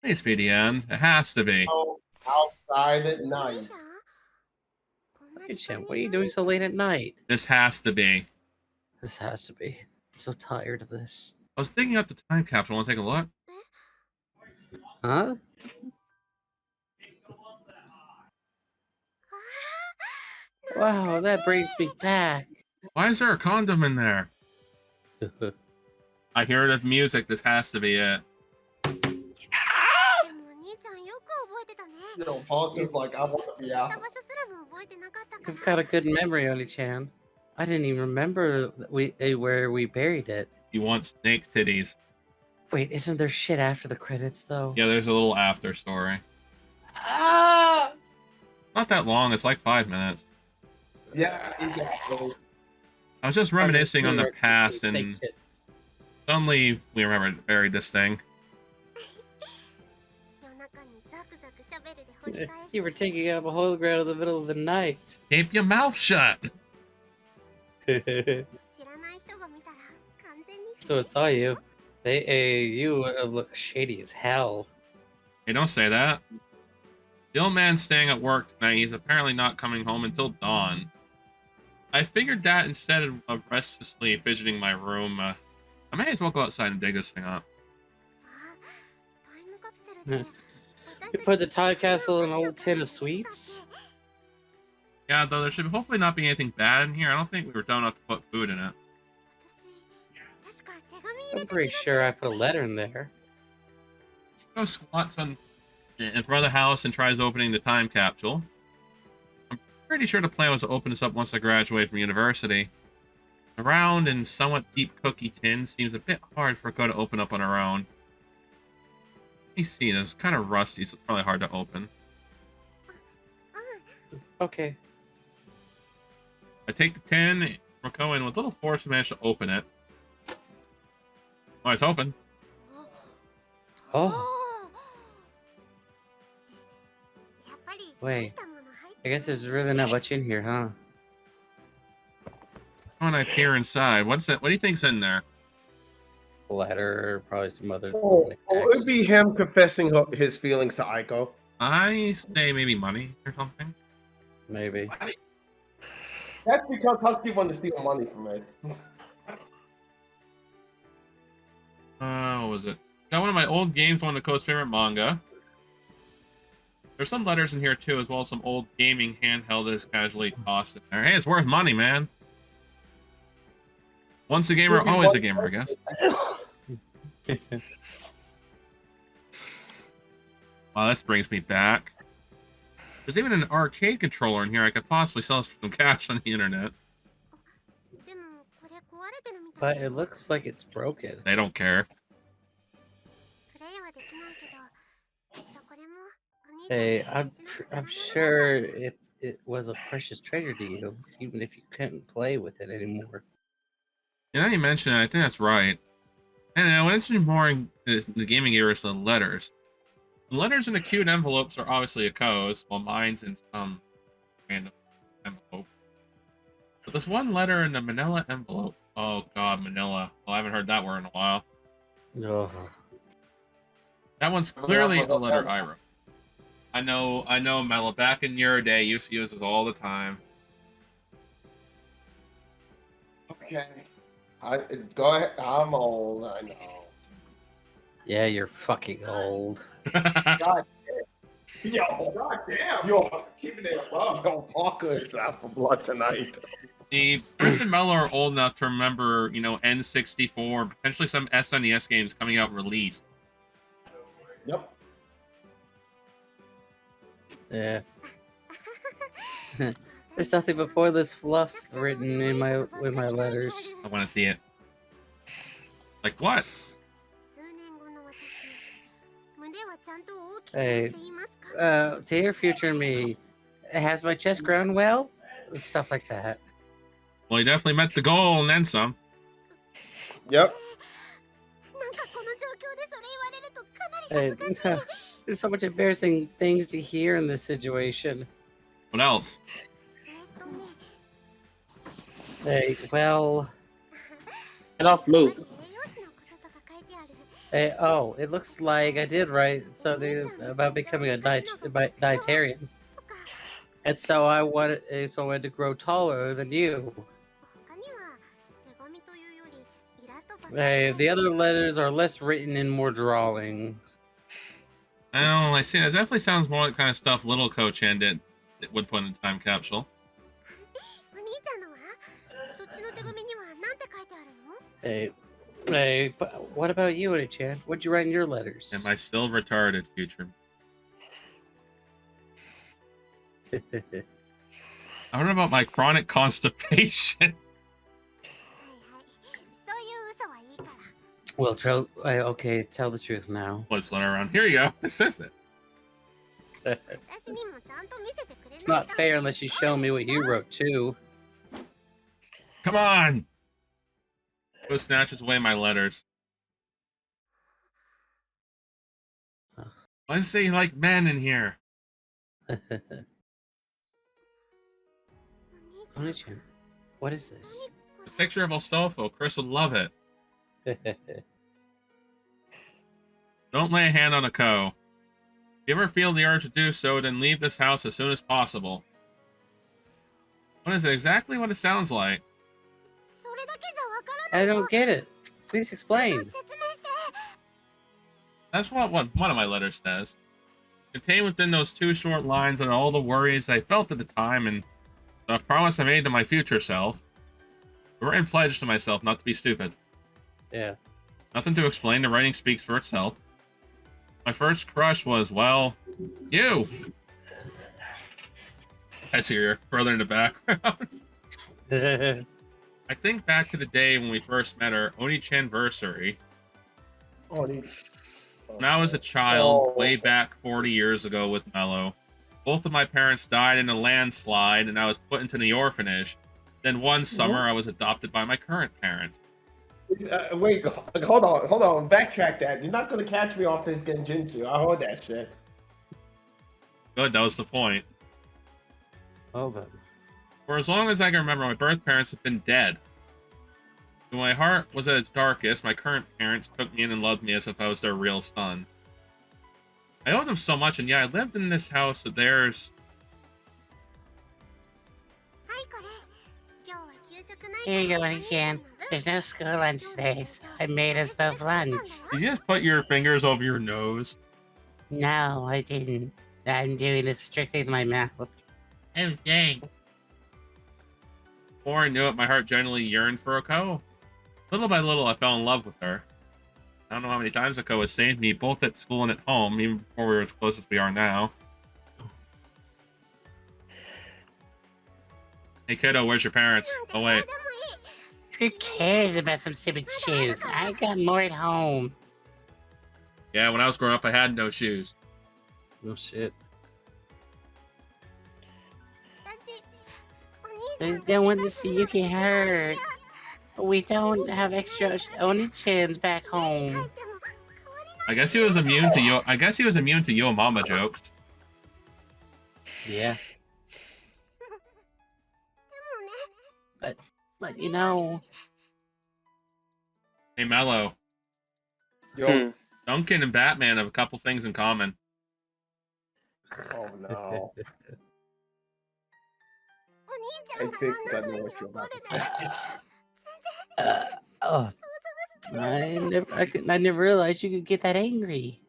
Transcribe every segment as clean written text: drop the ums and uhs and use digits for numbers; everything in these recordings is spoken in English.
Needs to be the end. It has to be. Oh, outside at night. Hey, Chan, what are you doing so late at night? This has to be. This has to be. I'm so tired of this. I was digging up the time capsule. Want to take a look? Huh? Wow, that brings me back. Why is there a condom in there? I hear the music. This has to be it. You know, Honka's like, I want to be out. You've got a good memory, Oni-chan. I didn't even remember where we buried it. You want snake titties? Wait, isn't there shit after the credits though? Yeah, there's a little after story. Ah! Not that long. It's like 5 minutes. Yeah, exactly. I was just reminiscing on the past, snake and tits. suddenly we remembered to bury this thing. You were taking up a whole ground in the middle of the night. Keep your mouth shut. So it saw you. You look shady as hell. Hey, don't say that. The old man's staying at work tonight. He's apparently not coming home until dawn. I figured that instead of restlessly fidgeting my room, I may as well go outside and dig this thing up. You put the time capsule in an old tin of sweets? Yeah, though there should hopefully not be anything bad in here. I don't think we were dumb enough to put food in it. I'm pretty sure I put a letter in there. Go squats in front of the house and tries opening the time capsule. I'm pretty sure the plan was to open this up once I graduate from university. The round and somewhat deep cookie tin seems a bit hard for Ko to open up on her own. Let me see, it's kind of rusty, so it's probably hard to open. Okay. I take the tin from Ko and with little force manage to open it. Oh, it's open. Oh. Wait. I guess there's really not much in here, huh? When I peer inside, what's that? What do you think's in there? A letter, probably some other. Oh, it'd be him confessing his feelings to Aiko. I say maybe money or something. Maybe. That's because Husky wanted to steal money from it. What was it? Got one of my old games, one of Ko's favorite manga. There's some letters in here too, as well as some old gaming handheld that is casually tossed in there. Hey, it's worth money, man. Once a gamer, always a gamer, I guess. Wow, this brings me back. There's even an arcade controller in here. I could possibly sell for some cash on the internet. But it looks like it's broken. They don't care. Hey, I'm sure it was a precious treasure to you, even if you couldn't play with it anymore. You know, you mentioned it, I think that's right. And what interests me more in the gaming era is the letters. The letters in the cute envelopes are obviously a Ko's, while mine's in some random envelope. But this one letter in the manila envelope. Oh god, manila. Well, I haven't heard that word in a while. No. That one's clearly a letter I wrote. I know, Mela. Back in your day, you used to use this all the time. Okay. Go ahead. I'm old, I know. Yeah, you're fucking old. God damn. Yo, god damn. Yo, keeping it above. Yo, Parker is out for blood tonight. The Chris and Mela are old enough to remember, you know, N64, potentially some SNES games coming out released. Yep. Yeah. There's nothing but pointless fluff written in my letters. I want to see it. Like what? Hey, to your future me, has my chest grown well? And stuff like that. Well, you definitely met the goal and then some. Yep. Hey, there's so much embarrassing things to hear in this situation. What else? Hey, well... Get off, move. Hey, oh, it looks like I did write something about becoming a dietarian. And so I wanted to grow taller than you. Hey, the other letters are less written and more drawing. Oh, I see. That definitely sounds more like kind of stuff little Ko-chan would put in a time capsule. Hey, but what about you, Oni-chan? What'd you write in your letters? Am I still retarded, future? I don't know about my chronic constipation. Well, okay, tell the truth now. Blood floating around. Here you go. This is it. It's not fair unless you show me what you wrote, too. Come on! Go snatches away my letters. Why does it say like men in here? Oni-chan, what is this? A picture of Astolfo. Chris would love it. Don't lay a hand on a Ko. If you ever feel the urge to do so, then leave this house as soon as possible. What is it? Exactly what it sounds like. I don't get it. Please explain. That's what one of my letters says. Contained within those 2 short lines are all the worries I felt at the time and the promise I made to my future self. A written pledge to myself not to be stupid. Yeah. Nothing to explain, the writing speaks for itself. My first crush was, well, you! I see your brother in the background. I think back to the day when we first met our Oni-chan-versary. When I was a child, way back 40 years ago with Mello. Both of my parents died in a landslide, and I was put into the orphanage. Then one summer, I was adopted by my current parent. Wait, hold on. Backtrack that. You're not gonna catch me off this genjutsu. I heard that shit. Good, that was the point. Well then. For as long as I can remember, my birth parents have been dead. When my heart was at its darkest, my current parents took me in and loved me as if I was their real son. I owe them so much, and yeah, I lived in this house of theirs. Here you go, Oni-chan. There's no school lunch today, so I made us both lunch. Did you just put your fingers over your nose? No, I didn't. I'm doing it strictly with my mouth. Oh, dang. Before I knew it, my heart genuinely yearned for a Ko. Little by little, I fell in love with her. I don't know how many times a Ko has saved me, both at school and at home, even before we were as close as we are now. Hey, kiddo, where's your parents? Oh, wait. Who cares about some stupid shoes? I got more at home. Yeah, when I was growing up, I had no shoes. Oh, shit. I don't want to see you get hurt. We don't have extra Oni-chans back home. I guess he was immune to Yo Mama jokes. Yeah. But you know. Hey, Mello. Yo. Duncan and Batman have a couple things in common. Oh no. I think I know what you're about to say. I never realized you could get that angry.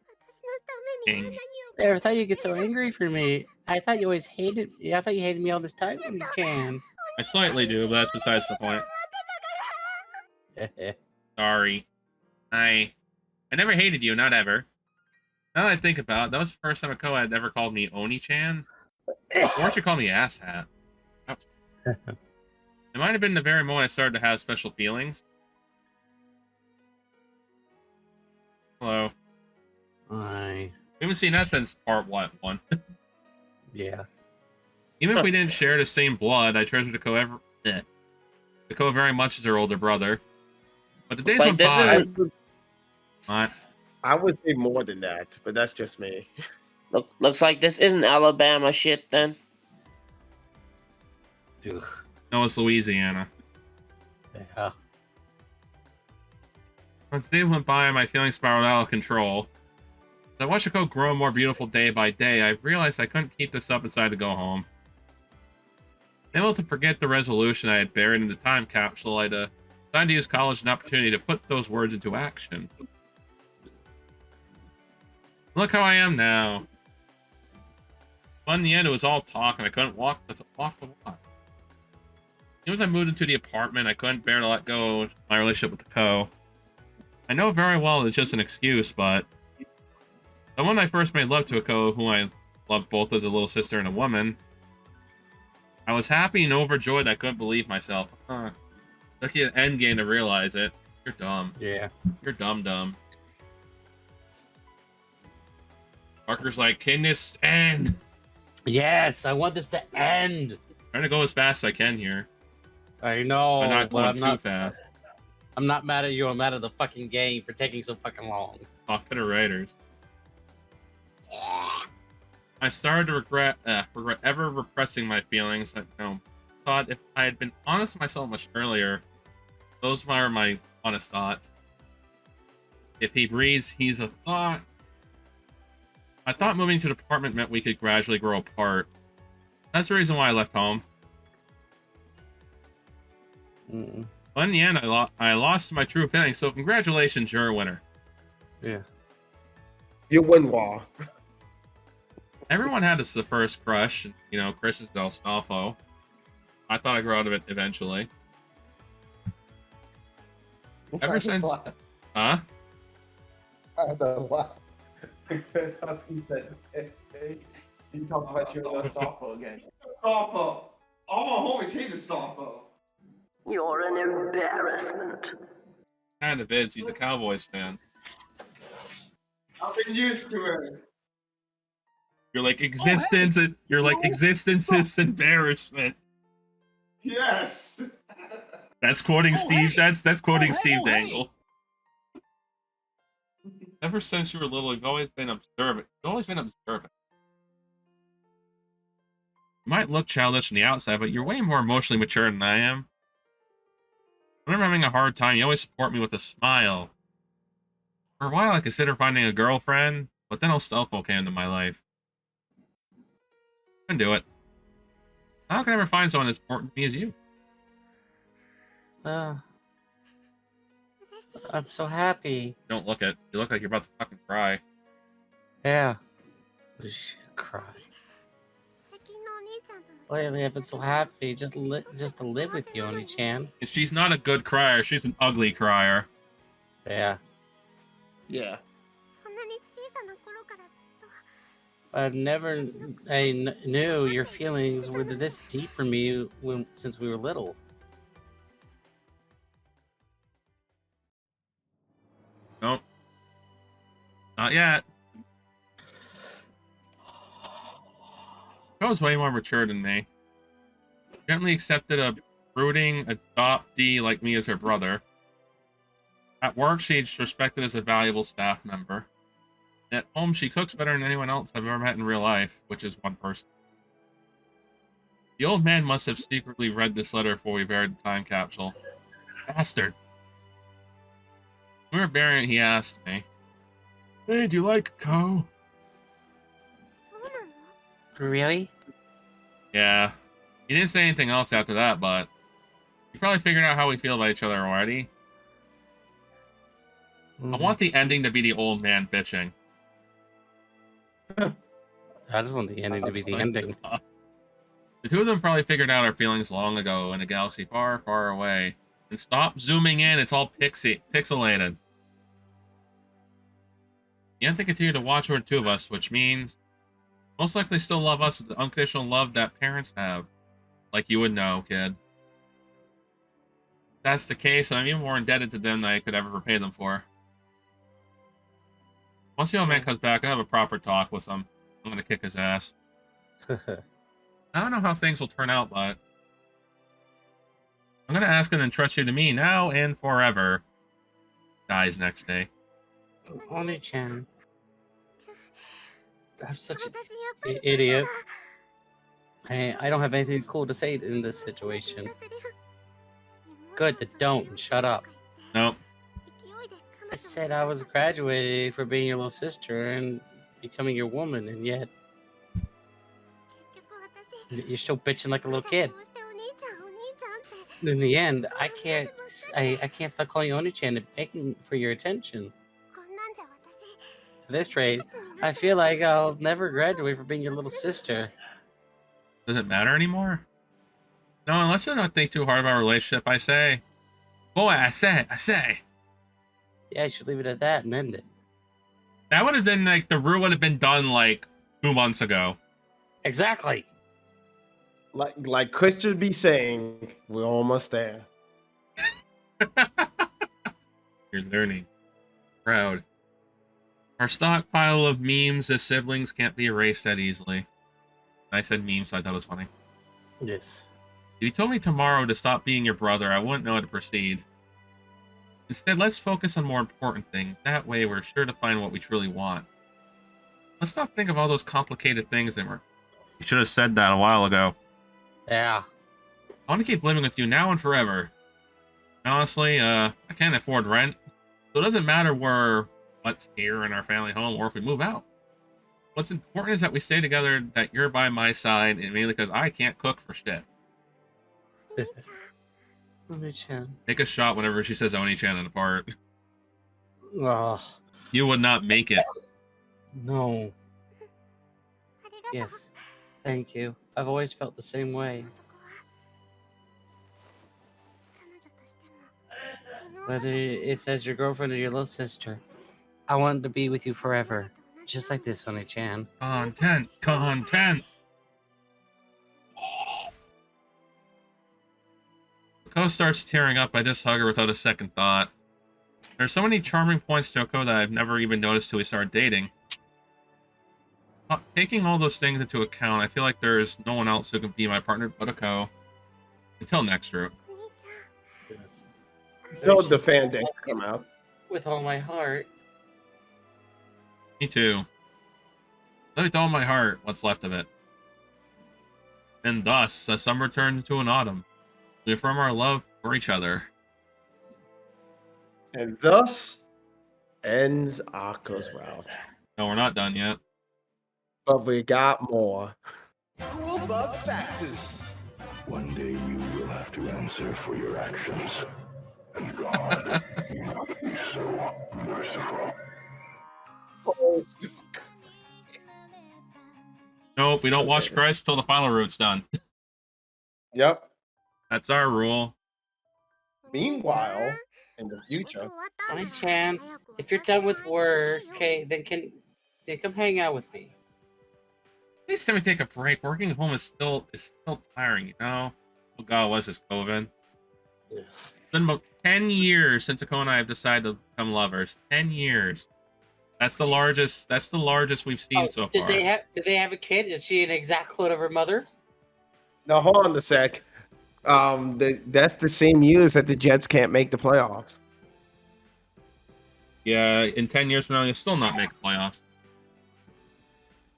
King. I never thought you'd get so angry for me. I thought you always hated. Yeah, I thought you hated me all this time, Oni-chan. I slightly do, but that's besides the point. Sorry. I never hated you, not ever. Now that I think about it, that was the first time a Ko had ever called me Oni-chan. Or she called me asshat. Oh. It might have been the very moment I started to have special feelings. Hello. Hi. We haven't seen that since part what? 1. Yeah. Even if we didn't share the same blood, I treasure the Ko very much as her older brother. But the days went by. What? I would say more than that, but that's just me. Looks like this isn't Alabama shit then. Ugh. No, it's Louisiana. Yeah. As days went by, my feelings spiraled out of control. As I watched Ako grow more beautiful day by day, I realized I couldn't keep this up and decided to go home. Able to forget the resolution I had buried in the time capsule, I decided to use college as an opportunity to put those words into action. Look how I am now. But in the end, it was all talk, and I couldn't walk the walk. Even as I moved into the apartment, I couldn't bear to let go of my relationship with the co. I know very well it's just an excuse, but the when I first made love to a co whom I loved both as a little sister and a woman, I was happy and overjoyed I couldn't believe myself. Took you an end game to realize it. You're dumb. Yeah. You're dumb. Parker's like, can this end? Yes, I want this to end. Trying to go as fast as I can here. I know, I'm not but going too fast. I'm not mad at you. I'm mad at the fucking game for taking so fucking long. Talk to the writers. I started to regret ever repressing my feelings. I thought if I had been honest with myself much earlier, those were my honest thoughts. If he breathes, he's a thought. I thought moving to the apartment meant we could gradually grow apart. That's the reason why I left home. But in the end, I lost my true feelings, so congratulations, you're a winner. Yeah. You win, Wah. Everyone had the first crush, Chris is Del Stolfo. I thought I'd grow out of it eventually. Ever since... Huh? I had to laugh. He said, hey, you talk about your Stolfo again. Stolfo. All my homies hate the Stolfo. You're an embarrassment. Kind of is. He's a Cowboys fan. I've been used to it. You're like existence. You're like existence is embarrassment. Yes. That's quoting Steve. That's quoting Steve Dangle. Ever since you were little, you've always been observant. You might look childish on the outside, but you're way more emotionally mature than I am. Whenever I'm having a hard time, you always support me with a smile. For a while, I considered finding a girlfriend, but then Ostelfo came into my life. Couldn't do it. How can I ever find someone as important to me as you? I'm so happy. Don't look it. You look like you're about to fucking cry. Yeah. Cry. Lately, I've been so happy just to live with you, Oni-chan. And she's not a good crier. She's an ugly crier. Yeah. Yeah. I knew your feelings were this deep for me since we were little. Nope. Not yet. Ko's way more mature than me. Gently accepted a brooding adoptee like me as her brother. At work, she's respected as a valuable staff member. At home, she cooks better than anyone else I've ever met in real life, which is one person. The old man must have secretly read this letter before we buried the time capsule. Bastard. When we were burying it, he asked me, "Hey, do you like Ko?" Really? Yeah. He didn't say anything else after that, but you probably figured out how we feel about each other already. I want the ending to be the old man bitching. I just want the ending to be the ending. The two of them probably figured out our feelings long ago in a galaxy far, far away. And stop zooming in, it's all pixelated. You have to continue to watch over the two of us, which means most likely still love us with the unconditional love that parents have. Like you would know, kid. If that's the case, I'm even more indebted to them than I could ever repay them for. Once the old man comes back, I'll have a proper talk with him. I'm gonna kick his ass. I don't know how things will turn out, but I'm gonna ask him to entrust you to me now and forever. Dies next day. Oni-chan. I'm such an idiot. Hey, I don't have anything cool to say in this situation. Good, then don't. Shut up. Nope. I said I was graduating from being your little sister and becoming your woman, and yet you're still bitching like a little kid. In the end, I can't stop calling you Oni-chan and begging for your attention. At this rate, I feel like I'll never graduate from being your little sister. Does it matter anymore? No, let's just not think too hard about our relationship, I say. Boy, I say. Yeah, I should leave it at that and end it. That would have been like, the rule would have been done like 2 months ago. Exactly. Like Chris should be saying, we're almost there. You're learning. Proud. Our stockpile of memes as siblings can't be erased that easily. I said memes, so I thought it was funny. Yes. If you told me tomorrow to stop being your brother, I wouldn't know how to proceed. Instead, let's focus on more important things. That way, we're sure to find what we truly want. Let's not think of all those complicated things that were... You should have said that a while ago. Yeah. I want to keep living with you now and forever. Honestly, I can't afford rent, so it doesn't matter what's here in our family home or if we move out. What's important is that we stay together, that you're by my side, and mainly because I can't cook for shit. Oni-chan. Take a shot whenever she says Oni-chan in a part. Oh, You would not make it. no. Yes. Thank you. I've always felt the same way. Whether it's as your girlfriend or your little sister, I wanted to be with you forever. Just like this, Oni-chan. Content! Ko starts tearing up. I just hug her without a second thought. There's so many charming points to Ko that I've never even noticed till we started dating. Taking all those things into account, I feel like there's no one else who can be my partner but Ko. Until next route. Yes. Until the fan days come out. With all my heart. Me too. Let me tell my heart what's left of it. And thus, a summer turns into an autumn. We affirm our love for each other. And thus ends Akko's route. No, we're not done yet. But we got more. Cool bug factors. One day you will have to answer for your actions. And God will not be so merciful. Oh, Nope, we don't watch Christ till the final route's done. yep. That's our rule. Meanwhile, in the future, Oni-chan, if you're done with work, okay, then come hang out with me. At least let me take a break. Working at home is still tiring, you know? Oh god, what's this, COVID? Yeah. It's been about 10 years since Akko and I have decided to become lovers. 10 years. That's the largest we've seen so far. Did they have a kid? Is she an exact clone of her mother? now hold on a sec. That's the same years that the Jets can't make the playoffs. Yeah, in 10 years from now, you'll still not make playoffs.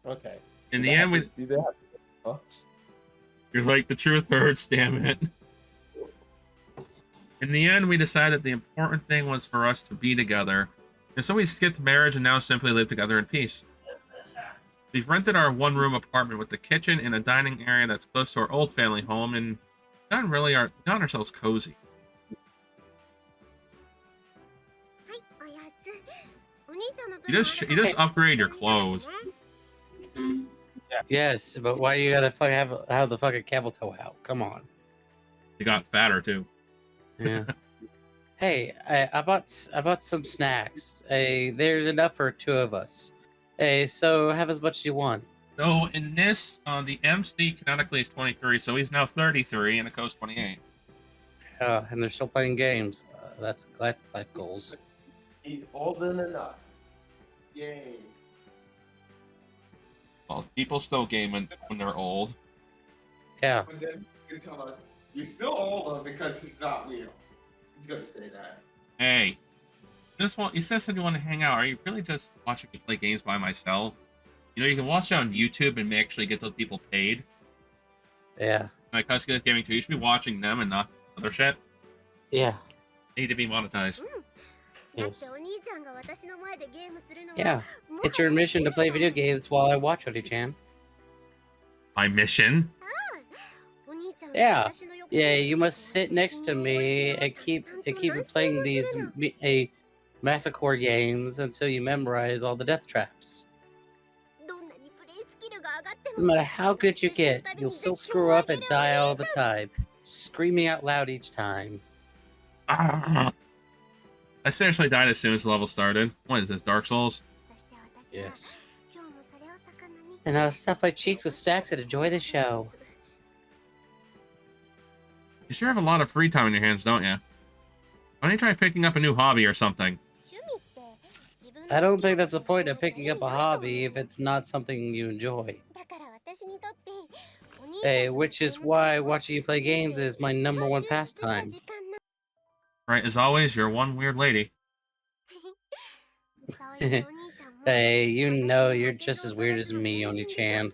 Okay. In the end, you're like, the truth hurts, damn it. In the end, we decided the important thing was for us to be together. And so we skipped marriage and now simply live together in peace. We've rented our one-room apartment with a kitchen and a dining area that's close to our old family home, and gotten ourselves cozy. You just upgrade your clothes. Yes, but why you gotta have the fucking camel toe out? Come on. You got fatter too. Yeah. Hey, I bought some snacks. Hey, there's enough for 2 of us. Hey, so have as much as you want. So in this, the MC canonically is 23, so he's now 33, and Akko's 28. And they're still playing games. That's life goals. He's older enough. Yay. Well, people still game when they're old. Yeah. But then you can tell us, you're still older because he's not real. He's gonna say that. Hey, you said you want to hang out. Are you really just watching me play games by myself? You know, you can watch it on YouTube and actually get those people paid. Yeah. Like Husky Gaming too. You should be watching them and not other shit. Yeah. They need to be monetized. Yes. Yeah, it's your mission to play video games while I watch Oni-chan. My mission? Yeah, you must sit next to me and keep playing these massacre games until you memorize all the death traps. No matter how good you get, you'll still screw up and die all the time, screaming out loud each time. Ah. I seriously died as soon as the level started. What is this, Dark Souls? Yes. And I'll stuff my cheeks with snacks and enjoy the show. You sure have a lot of free time on your hands, don't you? Why don't you try picking up a new hobby or something? I don't think that's the point of picking up a hobby if it's not something you enjoy. Hey, which is why watching you play games is my #1 pastime. Right, as always, you're one weird lady. Hey, you know you're just as weird as me, Oni-chan.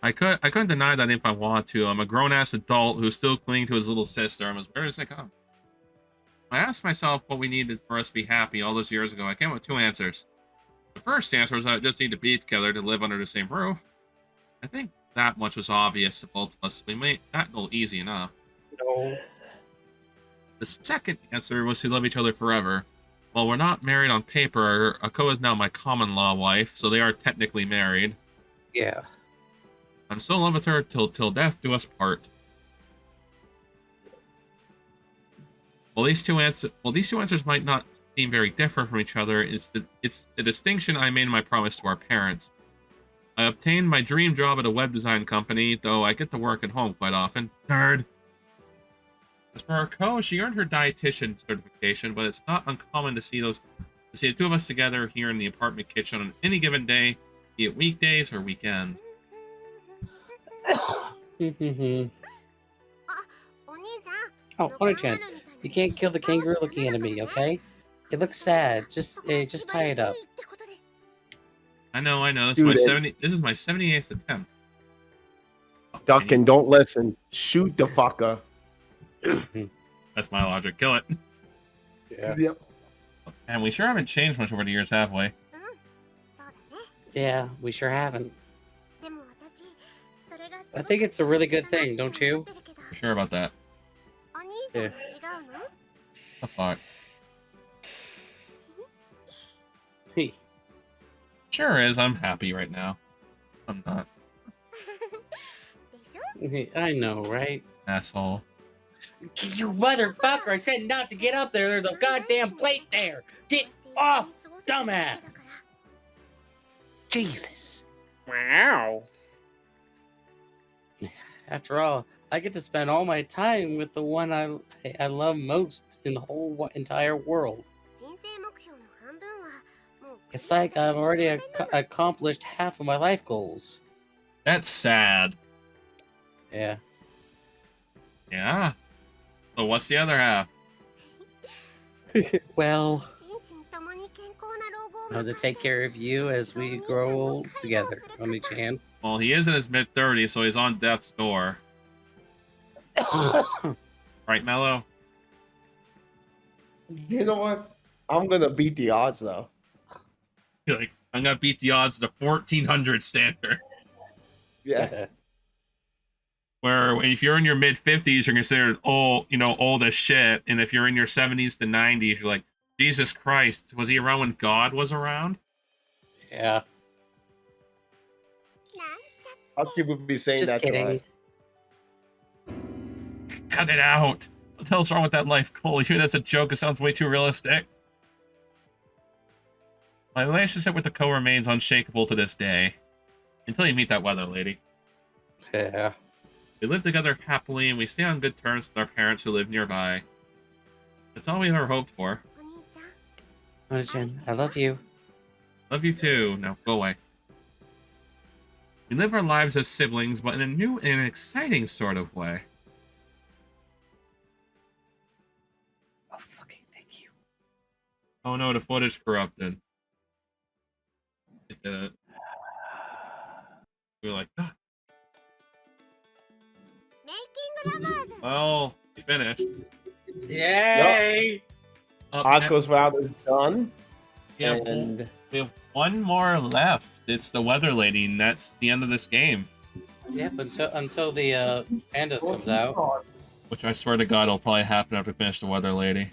I couldn't deny that if I want to. I'm a grown-ass adult who's still clinging to his little sister. I'm as weird as they come. I asked myself what we needed for us to be happy all those years ago. I came up with 2 answers. The first answer was that I just need to be together to live under the same roof. I think that much was obvious to both of us. We made that goal easy enough. No. The second answer was to love each other forever. While we're not married on paper, Ako is now my common law wife, so they are technically married. Yeah. I'm still in love with her till death do us part. While these two answers might not seem very different from each other, it's the distinction I made in my promise to our parents. I obtained my dream job at a web design company, though I get to work at home quite often. Nerd. As for Ako, she earned her dietitian certification, but it's not uncommon to see the 2 of us together here in the apartment kitchen on any given day, be it weekdays or weekends. Oh, Oni-chan, you can't kill the kangaroo looking at me, okay? It looks sad. Just tie it up. I know. This Dude, is my 78th attempt. Duck and don't listen. Shoot the fucker. That's my logic. Kill it. Yeah. Yep. And we sure haven't changed much over the years, have we? Yeah, we sure haven't. I think it's a really good thing, don't you? For sure about that. Yeah. The fuck? Hey. Sure is. I'm happy right now. I'm not. I know, right? Asshole. You motherfucker! I said not to get up there. There's a goddamn plate there. Get off, dumbass! Jesus. Wow. After all, I get to spend all my time with the one I love most in the whole entire world. It's like I've already accomplished half of my life goals. That's sad. Yeah. Yeah. So what's the other half? Well, I have to take care of you as we grow old together, Oni-chan. Well, he is in his mid-30s, so he's on death's door. Right, Mello? You know what? I'm gonna beat the odds though. You're like, I'm gonna beat the odds at the 1400 standard. Yes. Where if you're in your mid-50s, you're considered old as shit. And if you're in your 70s to 90s, you're like, Jesus Christ, was he around when God was around? Yeah. How could people be saying Just that kidding. to us? Cut it out. What the hell's wrong with that life goal? You hear that's a joke? It sounds way too realistic. My relationship with the co remains unshakable to this day. Until you meet that weather lady. Yeah. We live together happily, and we stay on good terms with our parents who live nearby. That's all we ever hoped for. Oni-chan, I love you. Love you too. Now, go away. We live our lives as siblings, but in a new and exciting sort of way. Oh, fucking thank you. Oh no, the footage corrupted. It did it. We were like, ah. Well, we finished. Yay! Up next, Aqua's round is done. we have, And we have one more left. It's the Weather Lady, and that's the end of this game. Yep, until the Pandas comes out. Which I swear to God will probably happen after we finish the Weather Lady.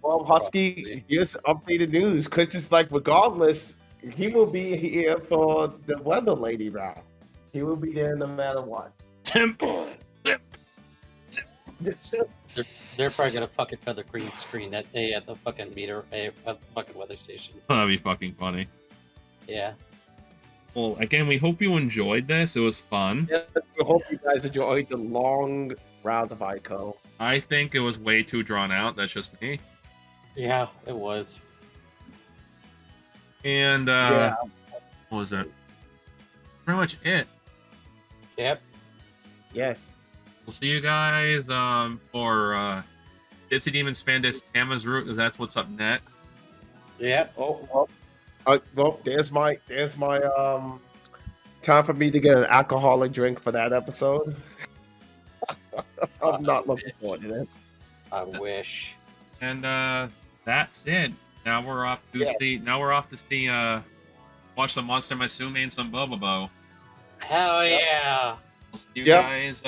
well, Husky, here's updated news. Chris is like, regardless, he will be here for the Weather Lady round. He will be there no matter what. Temple. They're probably gonna fucking feather green screen that day at the fucking meter, at the fucking weather station. That'd be fucking funny. Yeah. Well, again, we hope you enjoyed this. It was fun. Yeah, we hope you guys enjoyed the long round of ICO. I think it was way too drawn out. That's just me. Yeah, it was. And Yeah. what was it? Pretty much it. Yep. Yes. We'll see you guys for Ditsy Demons Fandis Tama's route, because that's what's up next. Yep. Well, there's my time for me to get an alcoholic drink for that episode. I'm not looking forward to that. I wish. And that's it. Now we're off to see watch some Monster Musume and some Bobobo. Hell yeah. We'll see you Yep. guys